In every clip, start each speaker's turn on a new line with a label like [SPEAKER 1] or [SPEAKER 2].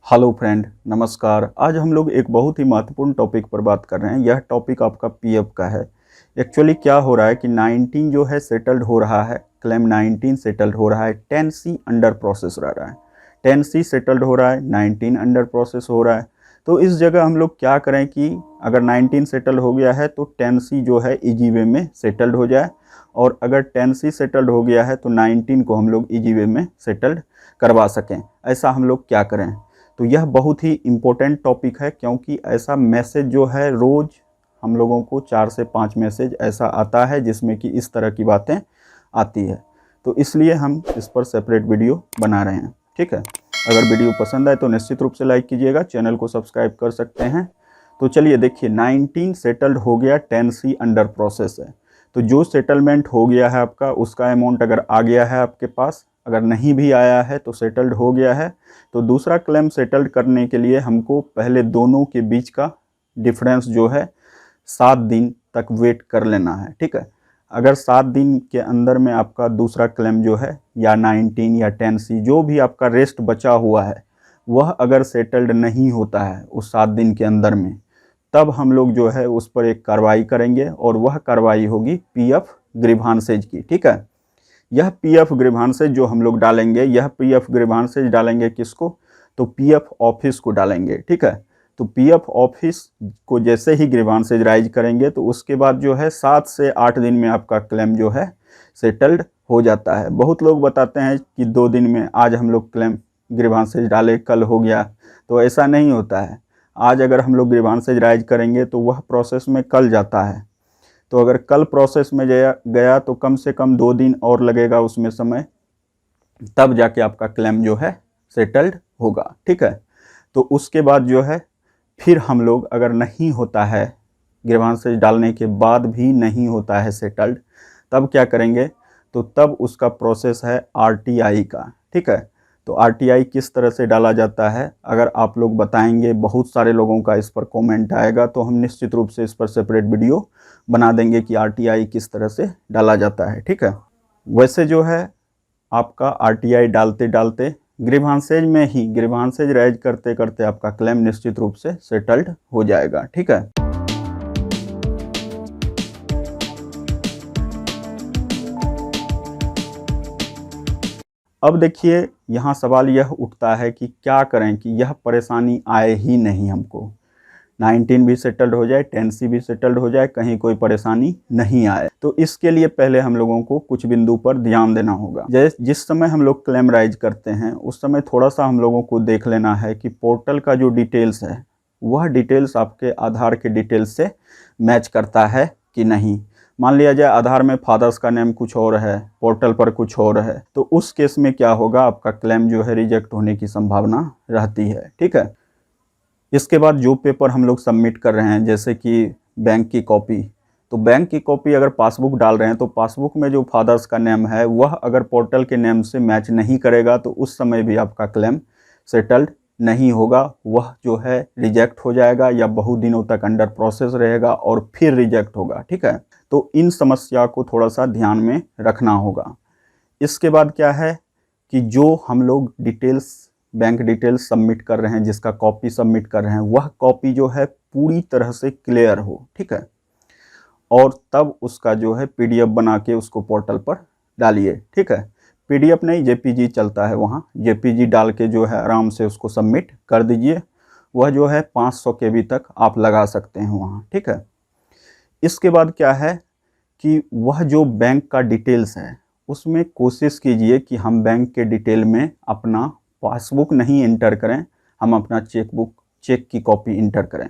[SPEAKER 1] Hello friend, नमस्कार। आज हम लोग एक बहुत ही महत्वपूर्ण टॉपिक पर बात कर रहे हैं। यह टॉपिक आपका पीएफ का है। एक्चुअली क्या हो रहा है कि 19 जो है सेटल्ड हो रहा है, क्लेम 19 सेटल्ड हो रहा है, 10C अंडर प्रोसेस रह रहा है। 10C सेटल्ड हो रहा है, 19 अंडर प्रोसेस हो रहा है। तो इस जगह हम लोग क्या करें कि अगर 19 सेटल्ड हो गया है तो 10C जो है इजी वे में सेटल्ड हो जाए, और अगर 10C सेटल्ड हो गया है तो 19 को हम लोग इजी वे में सेटल्ड करवा सकें। ऐसा हम लोग क्या करें? तो यह बहुत ही इम्पोर्टेंट टॉपिक है, क्योंकि ऐसा मैसेज जो है रोज़ हम लोगों को 4 से 5 मैसेज ऐसा आता है जिसमें कि इस तरह की बातें आती है। तो इसलिए हम इस पर सेपरेट वीडियो बना रहे हैं। ठीक है, अगर वीडियो पसंद आए तो निश्चित रूप से लाइक कीजिएगा, चैनल को सब्सक्राइब कर सकते हैं। तो चलिए देखिए, 19 सेटल्ड हो गया, 10C अंडर प्रोसेस है। तो जो सेटलमेंट हो गया है आपका, उसका अमाउंट अगर आ गया है आपके पास, अगर नहीं भी आया है तो सेटल्ड हो गया है। तो दूसरा क्लेम सेटल्ड करने के लिए हमको पहले दोनों के बीच का डिफरेंस जो है 7 दिन तक वेट कर लेना है। ठीक है, अगर 7 दिन के अंदर में आपका दूसरा क्लेम जो है या 19 या 10C जो भी आपका रेस्ट बचा हुआ है वह अगर सेटल्ड नहीं होता है उस 7 दिन के अंदर में, तब हम लोग जो है उस पर एक कार्रवाई करेंगे, और वह कार्रवाई होगी पीएफ ग्रीवांसेज की। ठीक है, यह पीएफ ग्रीवांसेज जो हम लोग डालेंगे, यह पीएफ ग्रीवांसेज डालेंगे किसको? तो पीएफ ऑफिस को डालेंगे। ठीक है, तो पीएफ ऑफिस को जैसे ही ग्रीवांसेज राइज करेंगे तो उसके बाद जो है 7 से 8 दिन में आपका क्लेम जो है सेटल्ड हो जाता है। बहुत लोग बताते हैं कि 2 दिन में, आज हम लोग क्लेम ग्रीवांसेज डाले कल हो गया, तो ऐसा नहीं होता है। आज अगर हम लोग ग्रीवांसेज राइज करेंगे तो वह प्रोसेस में कल जाता है। तो अगर कल प्रोसेस में गया तो कम से कम 2 दिन और लगेगा उसमें समय, तब जाके आपका क्लेम जो है सेटल्ड होगा। ठीक है, तो उसके बाद जो है फिर हम लोग, अगर नहीं होता है, ग्रीवांसेज डालने के बाद भी नहीं होता है सेटल्ड, तब क्या करेंगे? तो तब उसका प्रोसेस है आरटीआई का। ठीक है, तो आरटीआई किस तरह से डाला जाता है अगर आप लोग बताएंगे, बहुत सारे लोगों का इस पर कमेंट आएगा, तो हम निश्चित रूप से इस पर सेपरेट वीडियो बना देंगे कि आरटीआई किस तरह से डाला जाता है। ठीक है, वैसे जो है आपका आरटीआई डालते डालते ग्रीवांसेज में ही, ग्रीवांसेज राइज करते करते आपका क्लेम निश्चित रूप से सेटल्ड हो जाएगा। ठीक है, अब देखिए यहाँ सवाल यह उठता है कि क्या करें कि यह परेशानी आए ही नहीं हमको। 19 भी सेटल्ड हो जाए, 10C भी सेटल्ड हो जाए, कहीं कोई परेशानी नहीं आए। तो इसके लिए पहले हम लोगों को कुछ बिंदु पर ध्यान देना होगा। जिस समय हम लोग क्लेम राइज करते हैं उस समय थोड़ा सा हम लोगों को देख लेना है कि पोर्टल का जो डिटेल्स है वह डिटेल्स आपके आधार के डिटेल्स से मैच करता है कि नहीं। मान लिया जाए आधार में फादर्स का नेम कुछ और है, पोर्टल पर कुछ और है, तो उस केस में क्या होगा, आपका क्लेम जो है रिजेक्ट होने की संभावना रहती है। ठीक है, इसके बाद जो पेपर हम लोग सबमिट कर रहे हैं, जैसे कि बैंक की कॉपी, तो बैंक की कॉपी अगर पासबुक डाल रहे हैं तो पासबुक में जो फादर्स का नेम है वह अगर पोर्टल के नेम से मैच नहीं करेगा तो उस समय भी आपका क्लेम सेटल्ड नहीं होगा, वह जो है रिजेक्ट हो जाएगा या बहुत दिनों तक अंडर प्रोसेस रहेगा और फिर रिजेक्ट होगा। ठीक है, तो इन समस्या को थोड़ा सा ध्यान में रखना होगा। इसके बाद क्या है कि जो हम लोग डिटेल्स, बैंक डिटेल्स सबमिट कर रहे हैं, जिसका कॉपी सबमिट कर रहे हैं, वह कॉपी जो है पूरी तरह से क्लियर हो। ठीक है, और तब उसका जो है पीडीएफ बना के उसको पोर्टल पर डालिए। ठीक है, पीडीएफ नहीं, जेपीजी चलता है, वहाँ जेपीजी डाल के जो है आराम से उसको सबमिट कर दीजिए। वह जो है 500 KB तक आप लगा सकते हैं वहाँ। ठीक है, इसके बाद क्या है कि वह जो बैंक का डिटेल्स है उसमें कोशिश कीजिए कि हम बैंक के डिटेल में अपना पासबुक नहीं इंटर करें, हम अपना चेक की कॉपी इंटर करें,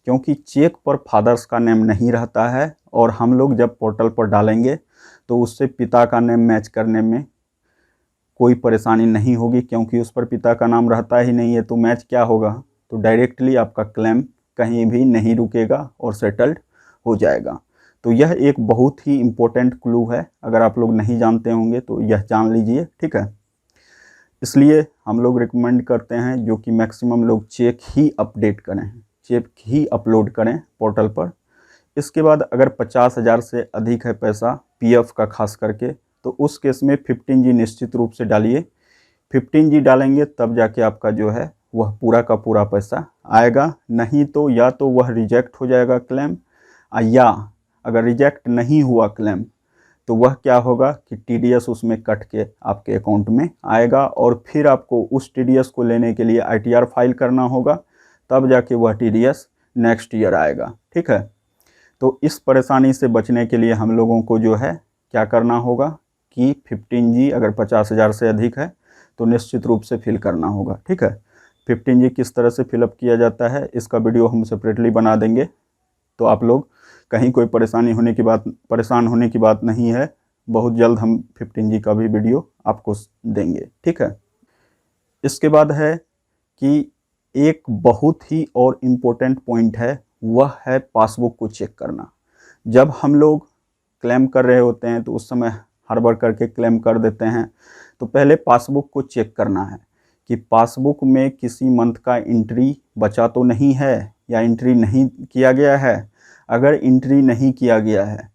[SPEAKER 1] क्योंकि चेक पर फादर्स का नेम नहीं रहता है, और हम लोग जब पोर्टल पर डालेंगे तो उससे पिता का नेम मैच करने में कोई परेशानी नहीं होगी, क्योंकि उस पर पिता का नाम रहता ही नहीं है। तो मैच क्या होगा, तो डायरेक्टली आपका क्लेम कहीं भी नहीं रुकेगा और सेटल्ड हो जाएगा। तो यह एक बहुत ही इम्पोर्टेंट क्लू है, अगर आप लोग नहीं जानते होंगे तो यह जान लीजिए। ठीक है, इसलिए हम लोग रिकमेंड करते हैं जो कि मैक्सिमम लोग चेक ही अपडेट करें, चेक ही अपलोड करें पोर्टल पर। इसके बाद अगर 50,000 से अधिक है पैसा पीएफ का खास करके, तो उस केस में 15G निश्चित रूप से डालिए। 15G डालेंगे तब जाके आपका जो है वह पूरा का पूरा पैसा आएगा, नहीं तो या तो वह रिजेक्ट हो जाएगा क्लेम, या अगर रिजेक्ट नहीं हुआ क्लेम तो वह क्या होगा कि TDS उसमें कट के आपके अकाउंट में आएगा और फिर आपको उस TDS को लेने के लिए ITR फाइल करना होगा, तब जाके वह TDS नेक्स्ट ईयर आएगा। ठीक है, तो इस परेशानी से बचने के लिए हम लोगों को जो है क्या करना होगा कि 15G अगर 50,000 से अधिक है तो निश्चित रूप से फिल करना होगा। ठीक है, 15G किस तरह से फिलअप किया जाता है इसका वीडियो हम सेपरेटली बना देंगे, तो आप लोग कहीं कोई परेशान होने की बात नहीं है। बहुत जल्द हम 15G का भी वीडियो आपको देंगे। ठीक है, इसके बाद है कि एक बहुत ही और इम्पोर्टेंट पॉइंट है, वह है पासबुक को चेक करना। जब हम लोग क्लेम कर रहे होते हैं तो उस समय हड़बड़ करके क्लेम कर देते हैं, तो पहले पासबुक को चेक करना है कि पासबुक में किसी मंथ का एंट्री बचा तो नहीं है या एंट्री नहीं किया गया है। अगर एंट्री नहीं किया गया है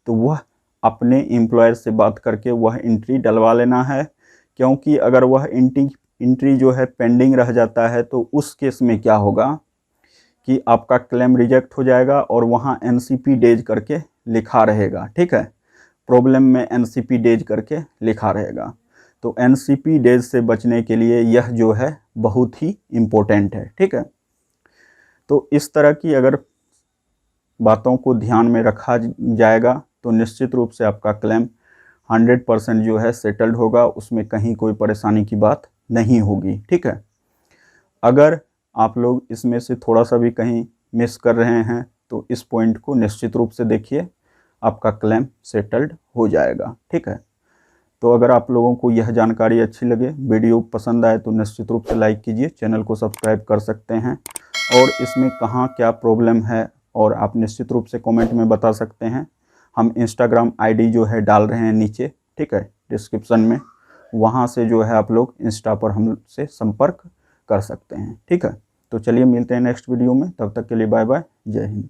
[SPEAKER 1] तो वह अपने एम्प्लॉयर से बात करके वह एंट्री डलवा लेना है, क्योंकि अगर वह एंट्री जो है पेंडिंग रह जाता है तो उस केस में क्या होगा कि आपका क्लेम रिजेक्ट हो जाएगा और वहाँ NCP डेज करके लिखा रहेगा। ठीक है, प्रॉब्लम में NCP डेज करके लिखा रहेगा, तो NCP डेज से बचने के लिए यह जो है बहुत ही इम्पोर्टेंट है। ठीक है, तो इस तरह की अगर बातों को ध्यान में रखा जाएगा तो निश्चित रूप से आपका क्लेम 100% जो है सेटल्ड होगा, उसमें कहीं कोई परेशानी की बात नहीं होगी। ठीक है, अगर आप लोग इसमें से थोड़ा सा भी कहीं मिस कर रहे हैं तो इस पॉइंट को निश्चित रूप से देखिए, आपका क्लेम सेटल्ड हो जाएगा। ठीक है, तो अगर आप लोगों को यह जानकारी अच्छी लगे, वीडियो पसंद आए तो निश्चित रूप से लाइक कीजिए, चैनल को सब्सक्राइब कर सकते हैं, और इसमें कहाँ क्या प्रॉब्लम है और आप निश्चित रूप से कमेंट में बता सकते हैं। हम इंस्टाग्राम ID जो है डाल रहे हैं नीचे, ठीक है, डिस्क्रिप्शन में, वहाँ से जो है आप लोग इंस्टा पर हमसे संपर्क कर सकते हैं। ठीक है, तो चलिए मिलते हैं नेक्स्ट वीडियो में, तब तक के लिए बाय बाय, जय हिंद।